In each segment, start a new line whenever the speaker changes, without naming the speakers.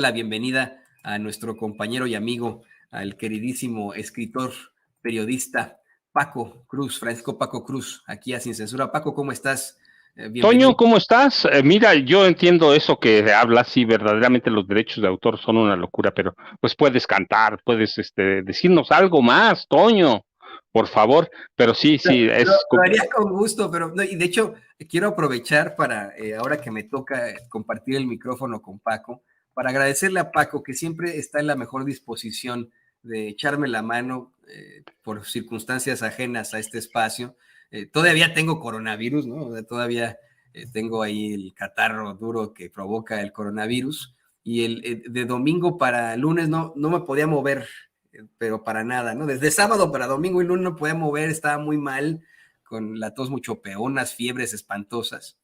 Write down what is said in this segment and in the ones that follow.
La bienvenida a nuestro compañero y amigo, al queridísimo escritor, periodista Paco Cruz, Francisco Paco Cruz, aquí a Sin Censura. Paco, ¿cómo estás?
Toño,
Bienvenido.
¿cómo estás? Mira, yo entiendo eso que hablas, sí, verdaderamente los derechos de autor son una locura, pero pues puedes cantar, puedes decirnos algo más, Toño, por favor, pero sí, sí,
Lo haría con gusto, pero no, y de hecho quiero aprovechar para, ahora que me toca compartir el micrófono con Paco, para agradecerle a Paco que siempre está en la mejor disposición de echarme la mano por circunstancias ajenas a este espacio. Todavía tengo coronavirus, ¿no? Todavía tengo ahí el catarro duro que provoca el coronavirus y de domingo para lunes no me podía mover, pero para nada, ¿no? Desde sábado para domingo y lunes no podía mover, estaba muy mal, con la tos mucho peor, unas fiebres espantosas.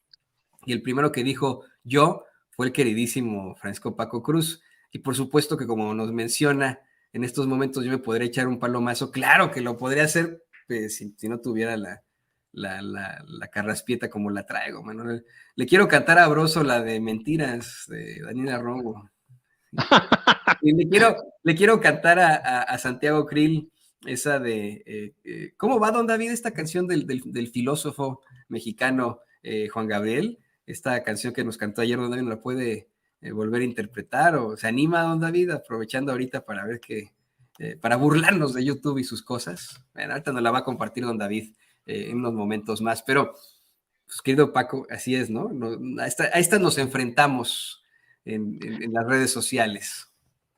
Y el primero que dijo yo fue el queridísimo Francisco Paco Cruz. Y por supuesto que como nos menciona, en estos momentos yo me podría echar un palomazo. Claro que lo podría hacer si no tuviera la carraspieta como la traigo, Manuel. Le quiero cantar a Broso la de Mentiras de Daniela Romo. Y le quiero cantar a Santiago Krill esa de ¿cómo va, don David? Esta canción del filósofo mexicano Juan Gabriel, esta canción que nos cantó ayer, don David, ¿no la puede volver a interpretar? ¿O se anima, don David, aprovechando ahorita para ver para burlarnos de YouTube y sus cosas? Bueno, ahorita nos la va a compartir don David en unos momentos más, pero pues, querido Paco, así es, ¿no? A esta nos enfrentamos en las redes sociales.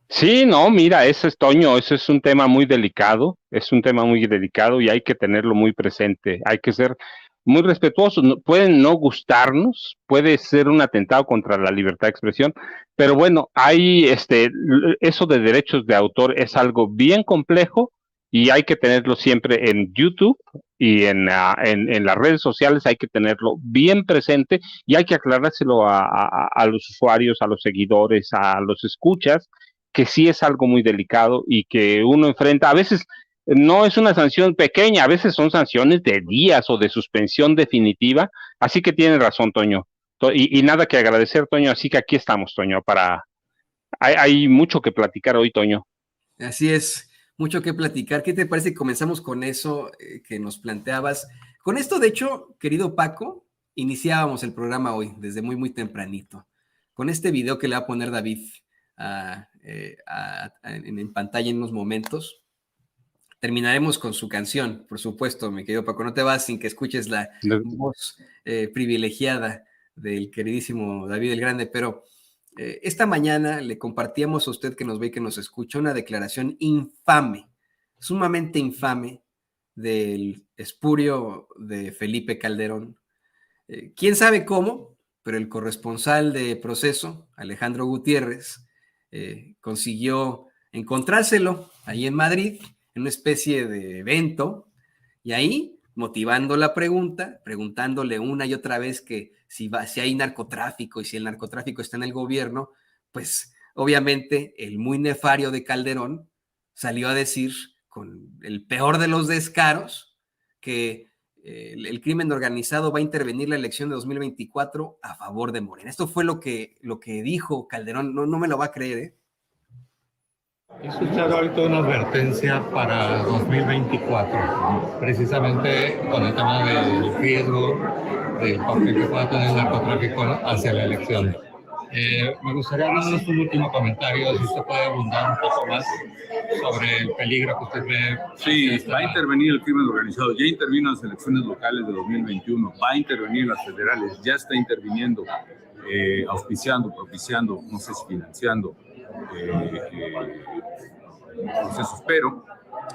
Sí, no, mira, ese es Toño, ese es un tema muy delicado, es un tema muy delicado y hay que tenerlo muy presente, hay que ser muy respetuosos, pueden no gustarnos, puede ser un atentado contra la libertad de expresión, pero bueno, hay eso de derechos de autor es algo bien complejo y hay que tenerlo siempre en YouTube y en las redes sociales, hay que tenerlo bien presente y hay que aclarárselo a los usuarios, a los seguidores, a los escuchas, que sí es algo muy delicado y que uno enfrenta, a veces no es una sanción pequeña, a veces son sanciones de días o de suspensión definitiva, así que tiene razón, Toño. Y nada que agradecer, Toño, así que aquí estamos, Toño, hay mucho que platicar hoy, Toño.
Así es, mucho que platicar. ¿Qué te parece que comenzamos con eso que nos planteabas? Con esto, de hecho, querido Paco, iniciábamos el programa hoy, desde muy tempranito, con este video que le va a poner David en pantalla en unos momentos. Terminaremos con su canción, por supuesto, mi querido Paco. No te vas sin que escuches la voz privilegiada del queridísimo David el Grande, pero esta mañana le compartíamos a usted que nos ve y que nos escucha una declaración infame, sumamente infame, del espurio de Felipe Calderón. ¿Quién sabe cómo? Pero el corresponsal de Proceso, Alejandro Gutiérrez, consiguió encontrárselo ahí en Madrid, en una especie de evento, y ahí, motivando la pregunta, preguntándole una y otra vez que si hay narcotráfico y si el narcotráfico está en el gobierno, pues obviamente el muy nefario de Calderón salió a decir con el peor de los descaros que el crimen organizado va a intervenir la elección de 2024 a favor de Morena. Esto fue lo que dijo Calderón, no me lo va a creer, ¿eh?
He escuchado ahorita una advertencia para 2024, precisamente con el tema del riesgo del papel que pueda tener el narcotráfico hacia la elección. Me gustaría darnos un último comentario, si usted puede abundar un poco más sobre el peligro que usted ve.
Sí, va a intervenir el crimen organizado, ya intervino en las elecciones locales de 2021, va a intervenir en las federales, ya está interviniendo, auspiciando, propiciando, no sé si financiando procesos, pero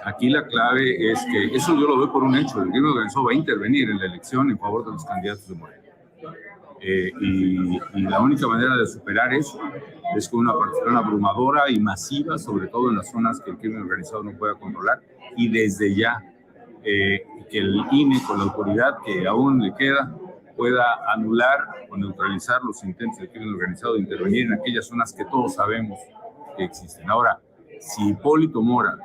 aquí la clave es que eso yo lo doy por un hecho, el crimen organizado va a intervenir en la elección en favor de los candidatos de Morena. Y la única manera de superar eso es con una participación abrumadora y masiva, sobre todo en las zonas que el crimen organizado no pueda controlar, y desde ya que el INE, con la autoridad que aún le queda, pueda anular o neutralizar los intentos del crimen organizado de intervenir en aquellas zonas que todos sabemos que existen. Ahora, si Hipólito Mora,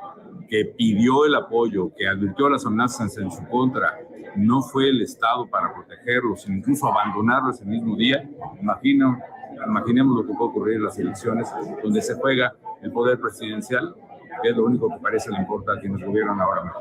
que pidió el apoyo, que advirtió las amenazas en su contra, no fue el Estado para protegerlos, incluso abandonarlos el mismo día, imagino Imaginemos lo que puede ocurrir en las elecciones, donde se juega el poder presidencial, que es lo único que parece le importa a quienes gobiernan ahora mismo.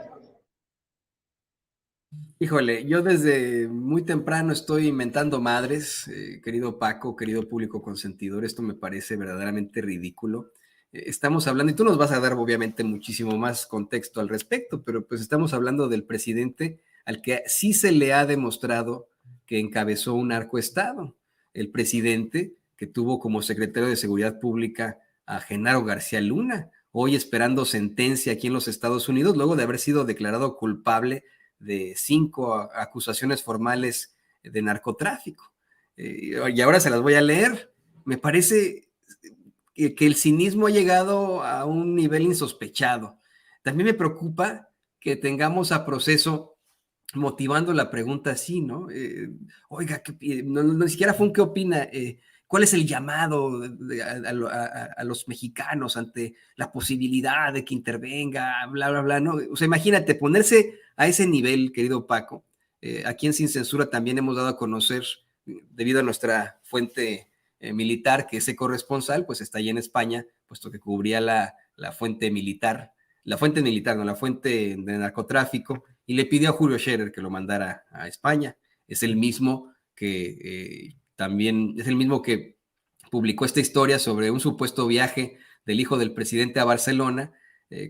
Híjole, yo desde muy temprano estoy inventando madres, querido Paco, querido público consentidor, esto me parece verdaderamente ridículo. Estamos hablando, y tú nos vas a dar obviamente muchísimo más contexto al respecto, pero pues estamos hablando del presidente al que sí se le ha demostrado que encabezó un narcoestado, el presidente que tuvo como secretario de Seguridad Pública a Genaro García Luna, hoy esperando sentencia aquí en los Estados Unidos, luego de haber sido declarado culpable de 5 acusaciones formales de narcotráfico. Y ahora se las voy a leer. Me parece que el cinismo ha llegado a un nivel insospechado. También me preocupa que tengamos a Proceso motivando la pregunta así, ¿no? Oiga, ni siquiera fue un qué opina, ¿cuál es el llamado a los mexicanos ante la posibilidad de que intervenga, bla, bla, bla, ¿no? O sea, imagínate, ponerse a ese nivel, querido Paco. Aquí en Sin Censura también hemos dado a conocer, debido a nuestra fuente militar, que ese corresponsal, pues está allí en España, puesto que cubría la fuente militar, la fuente de narcotráfico, y le pidió a Julio Scherer que lo mandara a España. Es el mismo que también es el mismo que publicó esta historia sobre un supuesto viaje del hijo del presidente a Barcelona,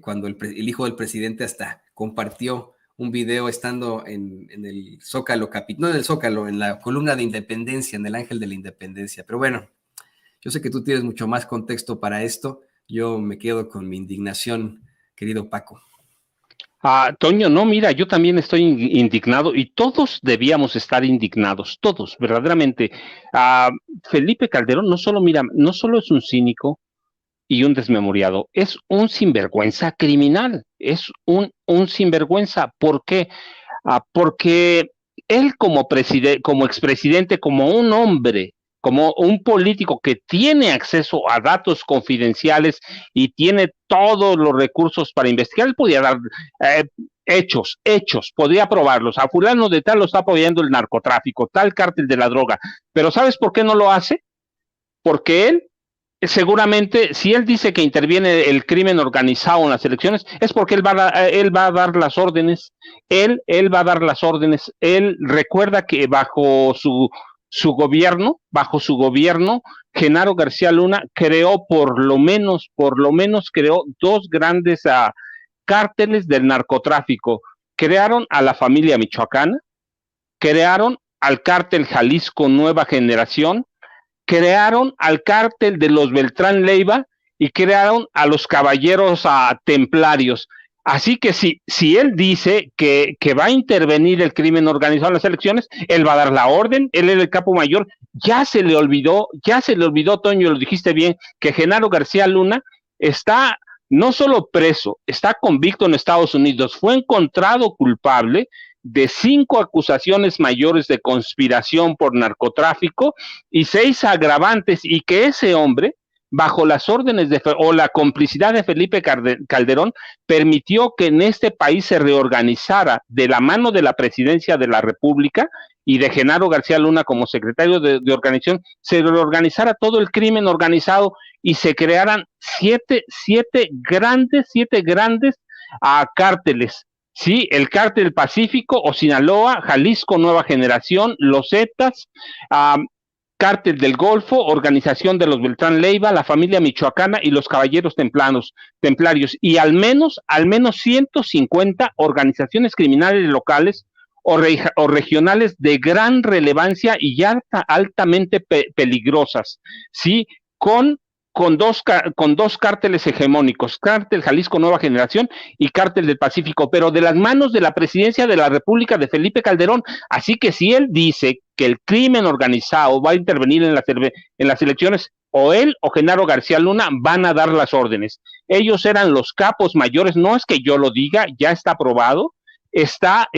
cuando el hijo del presidente hasta compartió un video estando en el Zócalo, no en el Zócalo, en la columna de Independencia, en el Ángel de la Independencia. Pero bueno, yo sé que tú tienes mucho más contexto para esto. Yo me quedo con mi indignación, querido Paco.
Toño, no, mira, yo también estoy indignado y todos debíamos estar indignados, todos, verdaderamente. Felipe Calderón no solo es un cínico y un desmemoriado, es un sinvergüenza criminal, es un sinvergüenza. ¿Por qué? Porque él como expresidente, como un hombre, como un político que tiene acceso a datos confidenciales y tiene todos los recursos para investigar, él podía dar hechos, podría probarlos. A fulano de tal lo está apoyando el narcotráfico, tal cártel de la droga. Pero ¿sabes por qué no lo hace? Porque él, seguramente, si él dice que interviene el crimen organizado en las elecciones, es porque él va a dar las órdenes. Él va a dar las órdenes. Él recuerda que bajo su gobierno, Genaro García Luna creó por lo menos creó 2 grandes cárteles del narcotráfico. Crearon a la familia michoacana, crearon al cártel Jalisco Nueva Generación, crearon al cártel de los Beltrán Leiva y crearon a los caballeros templarios. Así que si él dice que va a intervenir el crimen organizado en las elecciones, él va a dar la orden, él es el capo mayor. Ya se le olvidó, Toño, lo dijiste bien, que Genaro García Luna está no solo preso, está convicto en Estados Unidos, fue encontrado culpable de 5 acusaciones mayores de conspiración por narcotráfico y 6 agravantes, y que ese hombre, bajo las órdenes o la complicidad de Felipe Calderón, permitió que en este país se reorganizara de la mano de la presidencia de la República y de Genaro García Luna como secretario de organización, se reorganizara todo el crimen organizado y se crearan 7 grandes cárteles. Sí, el Cártel Pacífico o Sinaloa, Jalisco Nueva Generación, los Zetas, Cártel del Golfo, Organización de los Beltrán Leiva, la familia michoacana y los Caballeros Templarios, y al menos 150 organizaciones criminales locales o regionales de gran relevancia y altamente peligrosas, ¿sí? Con 2 cárteles hegemónicos, Cártel Jalisco Nueva Generación y Cártel del Pacífico, pero de las manos de la presidencia de la República de Felipe Calderón. Así que si él dice que el crimen organizado va a intervenir en las elecciones, o él o Genaro García Luna van a dar las órdenes. Ellos eran los capos mayores, no es que yo lo diga, ya está aprobado, está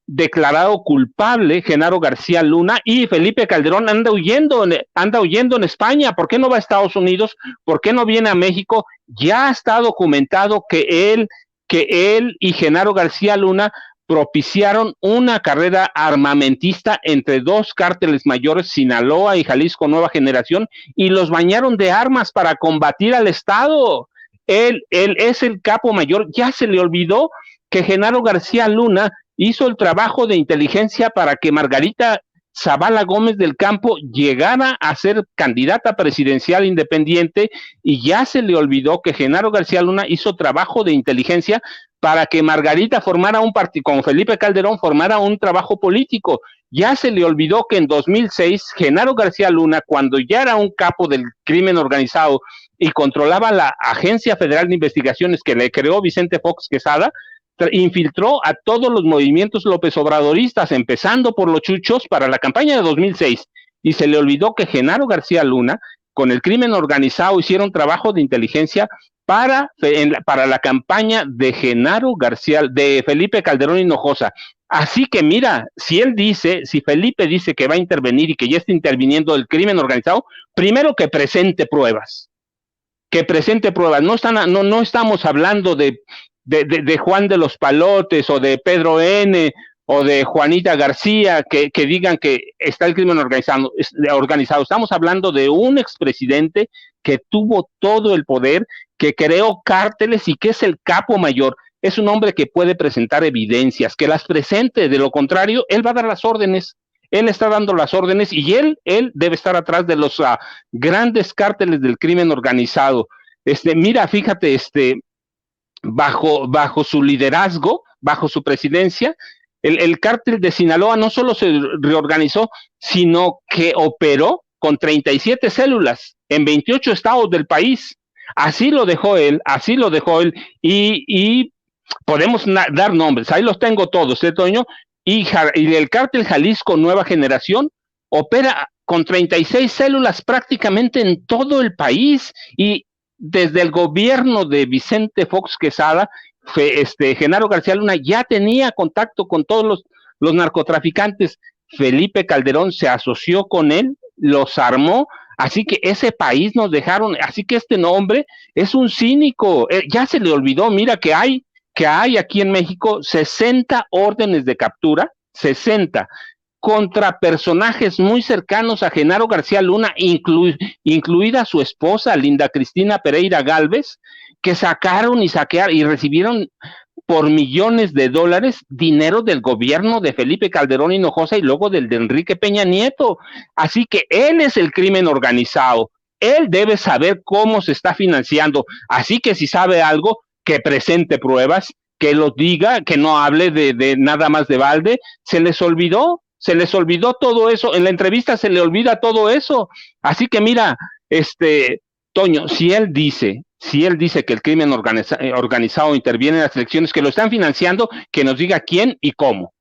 declarado culpable Genaro García Luna, y Felipe Calderón anda huyendo en España. ¿Por qué no va a Estados Unidos? ¿Por qué no viene a México? Ya está documentado que él y Genaro García Luna propiciaron una carrera armamentista entre dos cárteles mayores, Sinaloa y Jalisco Nueva Generación, y los bañaron de armas para combatir al Estado. Él es el capo mayor. Ya se le olvidó que Genaro García Luna hizo el trabajo de inteligencia para que Margarita Zavala Gómez del Campo llegara a ser candidata presidencial independiente, y ya se le olvidó que Genaro García Luna hizo trabajo de inteligencia para que Margarita formara un partido, con Felipe Calderón formara un trabajo político. Ya se le olvidó que en 2006 Genaro García Luna, cuando ya era un capo del crimen organizado y controlaba la Agencia Federal de Investigaciones que le creó Vicente Fox Quesada, infiltró a todos los movimientos López Obradoristas, empezando por los Chuchos, para la campaña de 2006, y se le olvidó que Genaro García Luna, con el crimen organizado, hicieron trabajo de inteligencia para la campaña de Genaro García, de Felipe Calderón Hinojosa. Así que mira, si Felipe dice que va a intervenir y que ya está interviniendo el crimen organizado, primero que presente pruebas. No estamos hablando de Juan de los Palotes o de Pedro N. o de Juanita García que digan que está el crimen organizado. Estamos hablando de un expresidente que tuvo todo el poder, que creó cárteles y que es el capo mayor. Es un hombre que puede presentar evidencias, que las presente. De lo contrario, él va a dar las órdenes. Él está dando las órdenes y él debe estar atrás de los grandes cárteles del crimen organizado. Mira, fíjate, bajo su liderazgo, bajo su presidencia, el cártel de Sinaloa no solo se reorganizó, sino que operó con 37 células en 28 estados del país. Así lo dejó él, y podemos dar nombres, ahí los tengo todos, Toño, y el cártel Jalisco Nueva Generación opera con 36 células prácticamente en todo el país, y desde el gobierno de Vicente Fox Quesada, Genaro García Luna ya tenía contacto con todos los narcotraficantes. Felipe Calderón se asoció con él, los armó, así que ese país nos dejaron, así que este hombre es un cínico. Ya se le olvidó, mira que hay aquí en México 60 órdenes de captura, 60, contra personajes muy cercanos a Genaro García Luna, incluida su esposa, Linda Cristina Pereira Gálvez, que sacaron y saquearon y recibieron por millones de dólares dinero del gobierno de Felipe Calderón Hinojosa y luego del de Enrique Peña Nieto. Así que él es el crimen organizado. Él debe saber cómo se está financiando. Así que si sabe algo, que presente pruebas, que lo diga, que no hable de nada más de balde. Se les olvidó todo eso. En la entrevista se le olvida todo eso. Así que mira, Toño, si él dice que el crimen organizado interviene en las elecciones, que lo están financiando, que nos diga quién y cómo.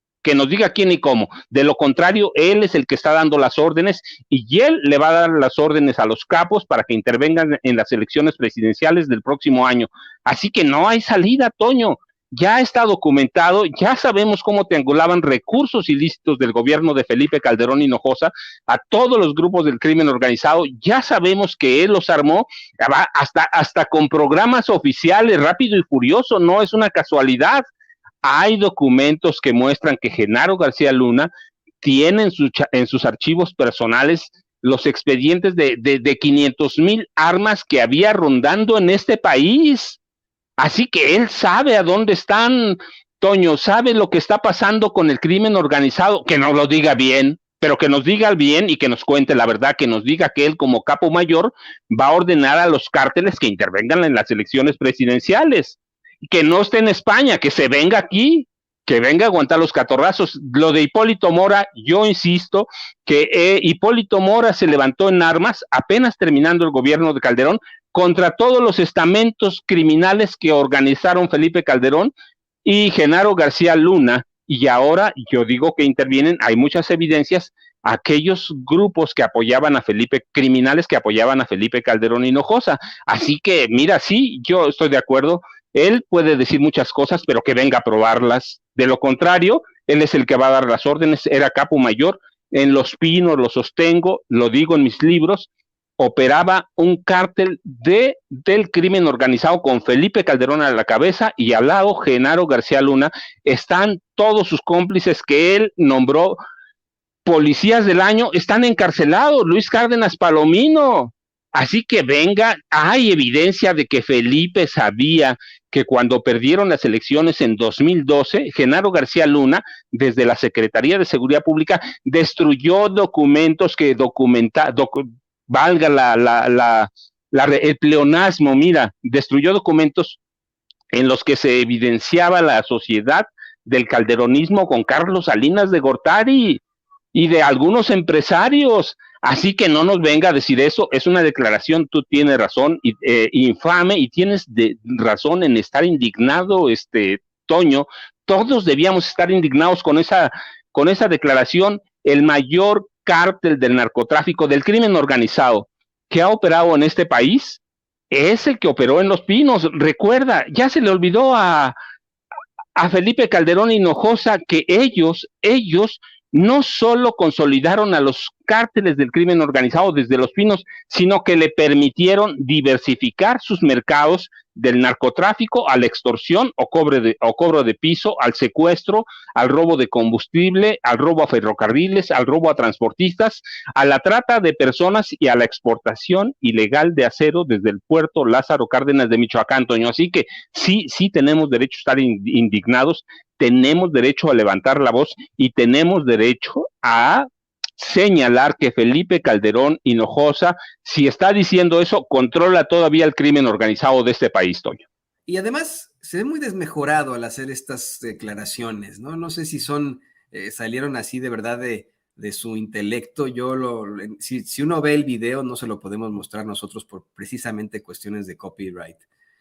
De lo contrario, él es el que está dando las órdenes, y él le va a dar las órdenes a los capos para que intervengan en las elecciones presidenciales del próximo año. Así que no hay salida, Toño. Ya está documentado, ya sabemos cómo triangulaban recursos ilícitos del gobierno de Felipe Calderón Hinojosa a todos los grupos del crimen organizado. Ya sabemos que él los armó hasta con programas oficiales, Rápido y Furioso. No es una casualidad. Hay documentos que muestran que Genaro García Luna tiene en sus archivos personales los expedientes de 500,000 armas que había rondando en este país. Así que él sabe a dónde están, Toño, sabe lo que está pasando con el crimen organizado. Que nos lo diga bien, pero que nos diga bien y que nos cuente la verdad, que nos diga que él como capo mayor va a ordenar a los cárteles que intervengan en las elecciones presidenciales. Que no esté en España, que se venga aquí, que venga a aguantar los catorrazos. Lo de Hipólito Mora, yo insisto que Hipólito Mora se levantó en armas apenas terminando el gobierno de Calderón contra todos los estamentos criminales que organizaron Felipe Calderón y Genaro García Luna, y ahora yo digo que intervienen, hay muchas evidencias, aquellos grupos que apoyaban a Felipe, criminales que apoyaban a Felipe Calderón Hinojosa. Así que mira, sí, yo estoy de acuerdo, él puede decir muchas cosas, pero que venga a probarlas. De lo contrario, él es el que va a dar las órdenes, era capo mayor, en Los Pinos lo sostengo, lo digo en mis libros, operaba un cártel del crimen organizado con Felipe Calderón a la cabeza y al lado Genaro García Luna. Están todos sus cómplices que él nombró policías del año, están encarcelados, Luis Cárdenas Palomino. Así que venga, hay evidencia de que Felipe sabía que cuando perdieron las elecciones en 2012, Genaro García Luna, desde la Secretaría de Seguridad Pública, destruyó documentos que valga el pleonasmo, mira, destruyó documentos en los que se evidenciaba la sociedad del calderonismo con Carlos Salinas de Gortari y de algunos empresarios. Así que no nos venga a decir eso, es una declaración, tú tienes razón, infame, y tienes razón en estar indignado, Toño. Todos debíamos estar indignados con esa declaración. El mayor cártel del narcotráfico, del crimen organizado que ha operado en este país, es el que operó en Los Pinos. Recuerda, ya se le olvidó a Felipe Calderón Hinojosa que ellos no solo consolidaron a los cárteles del crimen organizado desde Los Pinos, sino que le permitieron diversificar sus mercados del narcotráfico a la extorsión o cobro de piso, al secuestro, al robo de combustible, al robo a ferrocarriles, al robo a transportistas, a la trata de personas y a la exportación ilegal de acero desde el puerto Lázaro Cárdenas de Michoacán, Toño. Así que sí tenemos derecho a estar indignados, tenemos derecho a levantar la voz y tenemos derecho a señalar que Felipe Calderón Hinojosa, si está diciendo eso, controla todavía el crimen organizado de este país, Toño.
Y además se ve muy desmejorado al hacer estas declaraciones, ¿no? No sé si salieron así de verdad de su intelecto. Si uno ve el video, no se lo podemos mostrar nosotros por precisamente cuestiones de copyright.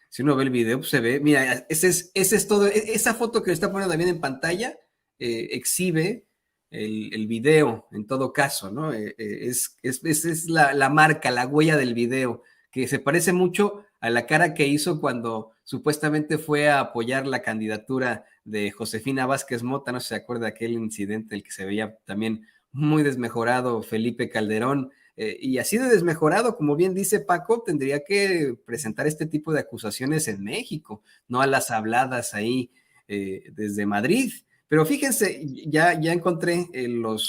Si uno ve el video, pues se ve, mira, ese es todo, esa foto que le está poniendo también en pantalla, exhibe el video, en todo caso, ¿no? Es la marca, la huella del video, que se parece mucho a la cara que hizo cuando supuestamente fue a apoyar la candidatura de Josefina Vázquez Mota. No sé si se acuerda de aquel incidente, el que se veía también muy desmejorado Felipe Calderón, y así de desmejorado, como bien dice Paco, tendría que presentar este tipo de acusaciones en México, no a las habladas ahí desde Madrid. Pero fíjense, ya encontré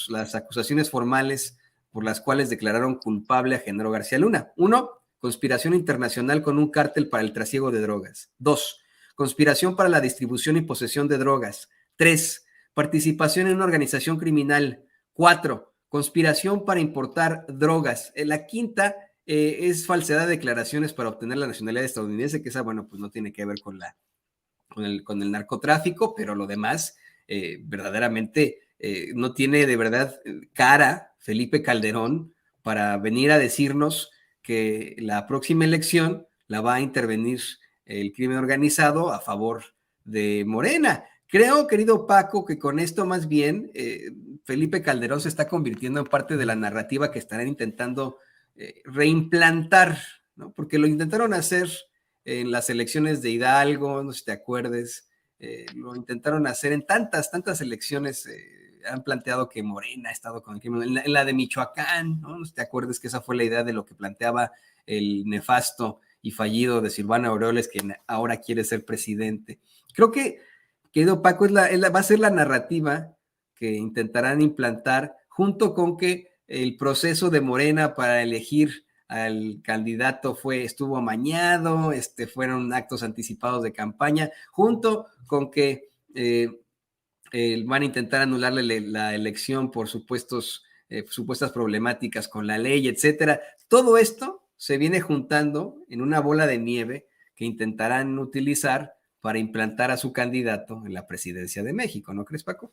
las acusaciones formales por las cuales declararon culpable a Genaro García Luna. 1, conspiración internacional con un cártel para el trasiego de drogas. 2, conspiración para la distribución y posesión de drogas. 3, participación en una organización criminal. 4, conspiración para importar drogas. La quinta es falsedad de declaraciones para obtener la nacionalidad estadounidense, que esa, bueno, pues no tiene que ver con el narcotráfico, pero lo demás verdaderamente no tiene de verdad cara Felipe Calderón para venir a decirnos que la próxima elección la va a intervenir el crimen organizado a favor de Morena. Creo, querido Paco, que con esto más bien Felipe Calderón se está convirtiendo en parte de la narrativa que estarán intentando reimplantar, ¿no? Porque lo intentaron hacer en las elecciones de Hidalgo, no sé si te acuerdes, lo intentaron hacer en tantas elecciones, han planteado que Morena ha estado con el crimen, en la de Michoacán, ¿no? No sé si te acuerdas que esa fue la idea de lo que planteaba el nefasto y fallido de Silvano Aureoles, que ahora quiere ser presidente. Creo que, querido Paco, va a ser la narrativa que intentarán implantar, junto con que el proceso de Morena para elegir al candidato estuvo amañado, fueron actos anticipados de campaña, junto con que van a intentar anularle la elección por supuestas problemáticas con la ley, etcétera. Todo esto se viene juntando en una bola de nieve que intentarán utilizar para implantar a su candidato en la presidencia de México, ¿no crees, Paco?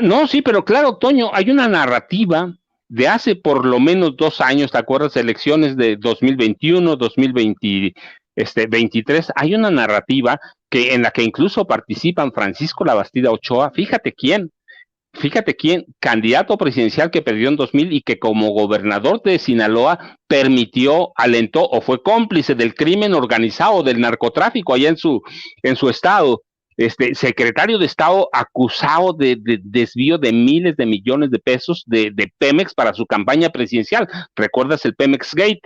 No, sí, pero claro, Toño, hay una narrativa de hace por lo menos 2 años, ¿te acuerdas? Elecciones de 2021, 2023, hay una narrativa en la que incluso participan Francisco Labastida Ochoa, fíjate quién, candidato presidencial que perdió en 2000 y que como gobernador de Sinaloa permitió, alentó o fue cómplice del crimen organizado, del narcotráfico allá en su estado. secretario de Estado acusado de desvío de miles de millones de pesos de Pemex para su campaña presidencial. ¿Recuerdas el Pemex Gate?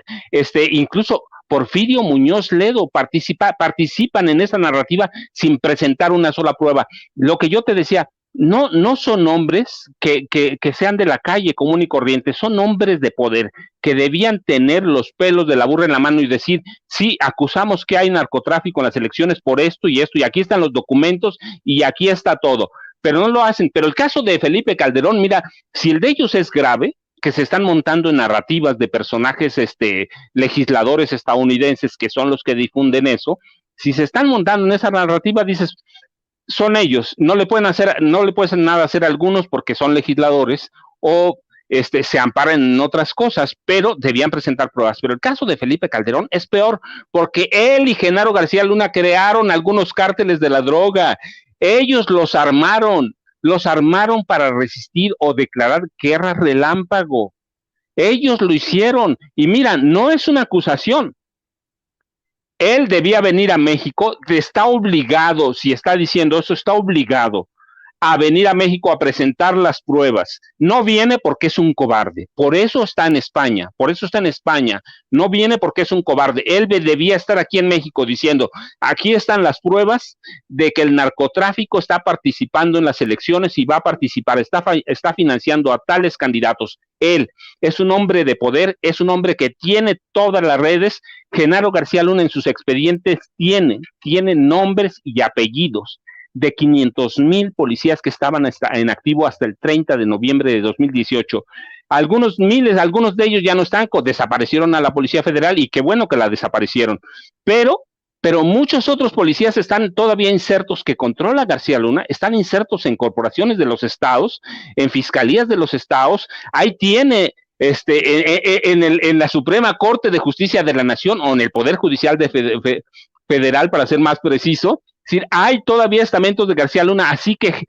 Incluso Porfirio Muñoz Ledo participan en esa narrativa sin presentar una sola prueba. Lo que yo te decía, no son hombres que sean de la calle común y corriente, son hombres de poder que debían tener los pelos de la burra en la mano y decir, sí, acusamos que hay narcotráfico en las elecciones por esto, y aquí están los documentos y aquí está todo, pero no lo hacen. Pero el caso de Felipe Calderón, mira, si el de ellos es grave, que se están montando en narrativas de personajes legisladores estadounidenses que son los que difunden eso, si se están montando en esa narrativa, dices, son ellos, no le pueden nada hacer a algunos porque son legisladores o se amparan en otras cosas, pero debían presentar pruebas. Pero el caso de Felipe Calderón es peor, porque él y Genaro García Luna crearon algunos cárteles de la droga. Ellos los armaron para resistir o declarar guerra relámpago. Ellos lo hicieron. Y mira, no es una acusación. Él debía venir a México, está obligado, si está diciendo eso, está obligado a venir a México a presentar las pruebas. No viene porque es un cobarde, por eso está en España, no viene porque es un cobarde. Él debía estar aquí en México diciendo, aquí están las pruebas de que el narcotráfico está participando en las elecciones y va a participar, está financiando a tales candidatos. Él es un hombre de poder, es un hombre que tiene todas las redes. Genaro García Luna en sus expedientes tiene nombres y apellidos de 500,000 policías que estaban en activo hasta el 30 de noviembre de 2018. Algunos de ellos ya no están, desaparecieron a la Policía Federal, y qué bueno que la desaparecieron, pero muchos otros policías están todavía insertos, que controla García Luna, están insertos en corporaciones de los estados, en fiscalías de los estados. Ahí tiene en la Suprema Corte de Justicia de la Nación, o en el Poder Judicial Federal, para ser más preciso. Es decir, hay todavía estamentos de García Luna, así que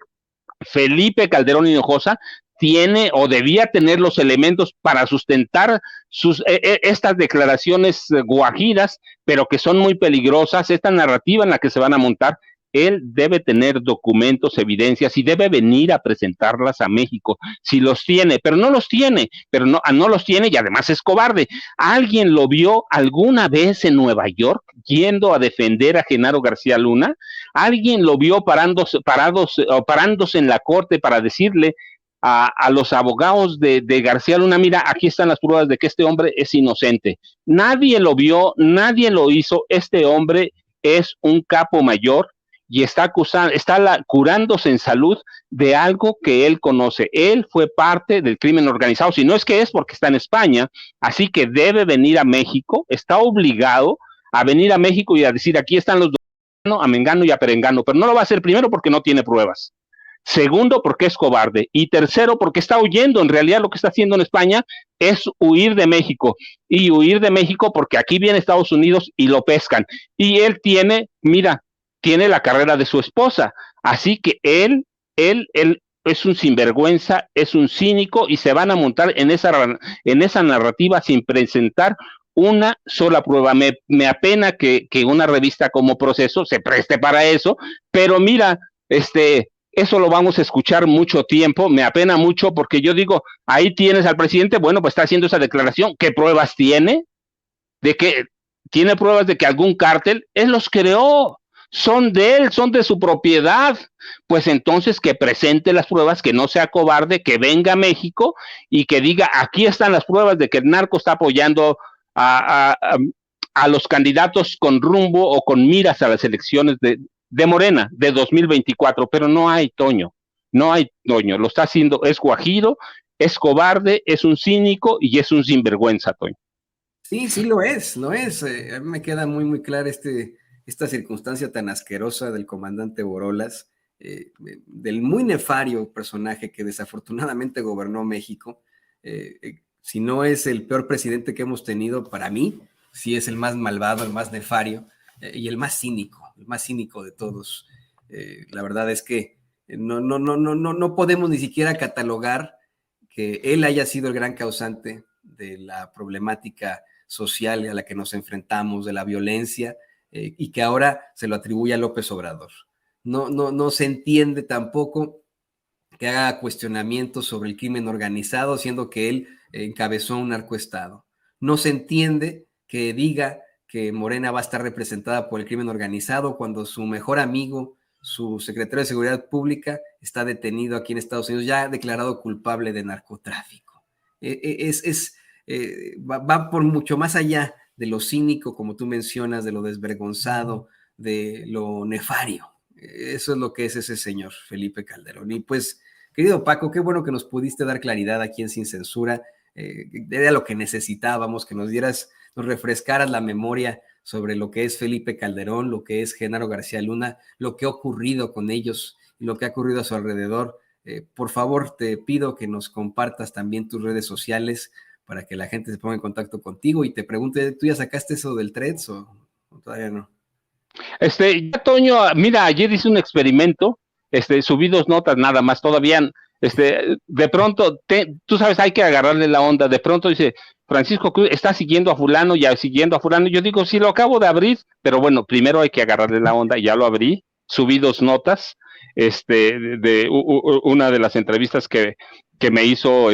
Felipe Calderón Hinojosa tiene o debía tener los elementos para sustentar estas declaraciones guajiras, pero que son muy peligrosas, esta narrativa en la que se van a montar. Él debe tener documentos, evidencias, y debe venir a presentarlas a México, si los tiene, pero no los tiene, y además es cobarde. ¿Alguien lo vio alguna vez en Nueva York yendo a defender a Genaro García Luna? ¿Alguien lo vio parándose en la corte para decirle a los abogados de García Luna, mira, aquí están las pruebas de que este hombre es inocente? Nadie lo vio, nadie lo hizo. Este hombre es un capo mayor y está curándose en salud de algo que él conoce. Él fue parte del crimen organizado, si no es que es porque está en España, así que debe venir a México, está obligado a venir a México y a decir, aquí están los dos, a Mengano y a Perengano, pero no lo va a hacer, primero porque no tiene pruebas, segundo porque es cobarde, y tercero porque está huyendo. En realidad lo que está haciendo en España es huir de México, y huir de México porque aquí viene Estados Unidos y lo pescan, y él tiene la carrera de su esposa, así que él es un sinvergüenza, es un cínico, y se van a montar en esa narrativa sin presentar una sola prueba. Me apena que una revista como Proceso se preste para eso, pero mira, eso lo vamos a escuchar mucho tiempo. Me apena mucho porque yo digo, ahí tienes al presidente, bueno, pues está haciendo esa declaración. ¿Qué pruebas tiene? ¿Tiene pruebas de que algún cártel él los creó? Son de él, son de su propiedad. Pues entonces que presente las pruebas, que no sea cobarde, que venga a México y que diga, aquí están las pruebas de que el narco está apoyando a los candidatos con rumbo o con miras a las elecciones de Morena de 2024, pero no hay, Toño, lo está haciendo, es guajiro, es cobarde, es un cínico y es un sinvergüenza, Toño.
Sí, lo es. A mí me queda muy, muy clara esta circunstancia tan asquerosa del comandante Borolas, del muy nefario personaje que desafortunadamente gobernó México. Si no es el peor presidente que hemos tenido, para mí, sí es el más malvado, el más nefario y el más cínico de todos. La verdad es que no podemos ni siquiera catalogar que él haya sido el gran causante de la problemática social a la que nos enfrentamos, de la violencia, y que ahora se lo atribuye a López Obrador. no se entiende tampoco que haga cuestionamientos sobre el crimen organizado, siendo que él encabezó un narcoestado. No se entiende que diga que Morena va a estar representada por el crimen organizado cuando su mejor amigo, su secretario de Seguridad Pública, está detenido aquí en Estados Unidos, ya declarado culpable de narcotráfico. Va por mucho más allá de lo cínico, como tú mencionas, de lo desvergonzado, de lo nefario. Eso es lo que es ese señor, Felipe Calderón. Y pues, querido Paco, qué bueno que nos pudiste dar claridad aquí en Sin Censura. Era lo que necesitábamos, que nos refrescaras la memoria sobre lo que es Felipe Calderón, lo que es Genaro García Luna, lo que ha ocurrido con ellos y lo que ha ocurrido a su alrededor. Por favor, te pido que nos compartas también tus redes sociales para que la gente se ponga en contacto contigo y te pregunte, ¿tú ya sacaste eso del Threads o todavía no?
Ya, Toño, mira, ayer hice un experimento, subí 2 notas nada más, todavía, de pronto, tú sabes, hay que agarrarle la onda, de pronto dice, Francisco Cruz está siguiendo a fulano, ya siguiendo a fulano, yo digo, sí, lo acabo de abrir, pero bueno, primero hay que agarrarle la onda, ya lo abrí, subí 2 notas, una de las entrevistas que me hizo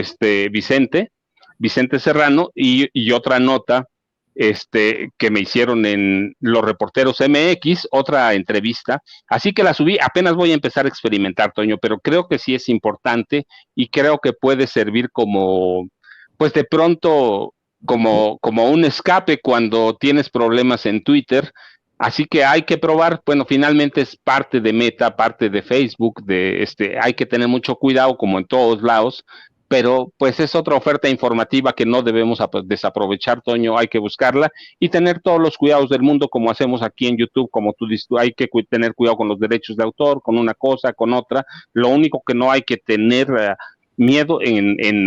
Vicente Serrano, y otra nota que me hicieron en Los Reporteros MX, otra entrevista, así que la subí, apenas voy a empezar a experimentar, Toño, pero creo que sí es importante y creo que puede servir como, pues de pronto, como un escape cuando tienes problemas en Twitter, así que hay que probar, bueno, finalmente es parte de Meta, parte de Facebook, hay que tener mucho cuidado como en todos lados, pero pues es otra oferta informativa que no debemos desaprovechar, Toño, hay que buscarla y tener todos los cuidados del mundo como hacemos aquí en YouTube, como tú dices, hay que tener cuidado con los derechos de autor, con una cosa, con otra, lo único que no hay que tener miedo en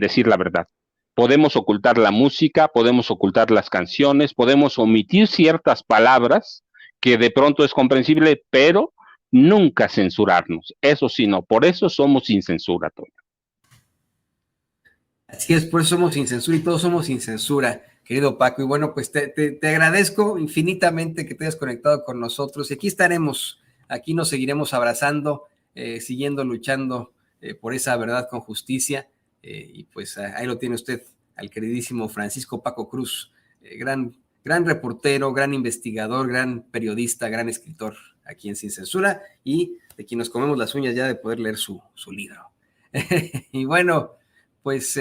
decir la verdad. Podemos ocultar la música, podemos ocultar las canciones, podemos omitir ciertas palabras que de pronto es comprensible, pero nunca censurarnos, eso sí, no, por eso somos sin censura, Toño.
Así es, por eso somos Sin Censura y todos somos Sin Censura, querido Paco. Y bueno, pues te agradezco infinitamente que te hayas conectado con nosotros. Y aquí estaremos, aquí nos seguiremos abrazando, siguiendo luchando por esa verdad con justicia. Y pues ahí lo tiene usted, al queridísimo Francisco Paco Cruz, gran reportero, gran investigador, gran periodista, gran escritor aquí en Sin Censura y de quien nos comemos las uñas ya de poder leer su libro. Y bueno, pues...